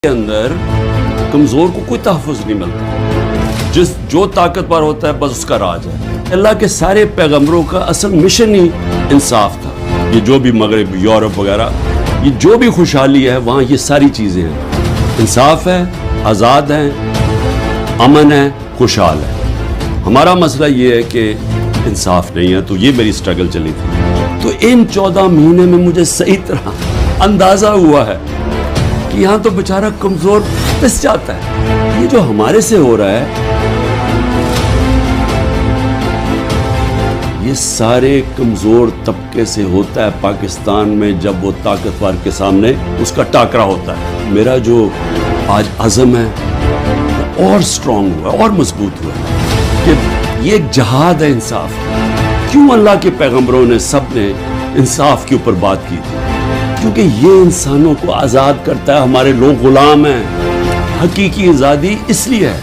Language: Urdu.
کے اندر کمزور کو کوئی تحفظ نہیں ملتا، جو طاقتور ہوتا ہے بس اس کا راج ہے۔ اللہ کے سارے پیغمبروں کا اصل مشن ہی انصاف تھا۔ یہ جو بھی مغرب، یورپ وغیرہ، یہ جو بھی خوشحالی ہے وہاں یہ ساری چیزیں ہیں، انصاف ہے، آزاد ہیں، امن ہے، خوشحال ہے۔ ہمارا مسئلہ یہ ہے کہ انصاف نہیں ہے، تو یہ میری سٹرگل چلی تھی۔ تو ان 14 مہینے میں مجھے صحیح طرح اندازہ ہوا ہے کہ یہاں تو بیچارہ کمزور پس جاتا ہے۔ یہ جو ہمارے سے ہو رہا ہے یہ سارے کمزور طبقے سے ہوتا ہے پاکستان میں، جب وہ طاقتور کے سامنے اس کا ٹاکرا ہوتا ہے۔ میرا جو آج عزم ہے اور سٹرونگ ہوا، اور مضبوط ہوا کہ یہ ایک جہاد ہے انصاف۔ کیوں اللہ کے پیغمبروں نے سب نے انصاف کے اوپر بات کی تھی؟ کیونکہ یہ انسانوں کو آزاد کرتا ہے۔ ہمارے لوگ غلام ہیں، حقیقی آزادی اس لیے ہے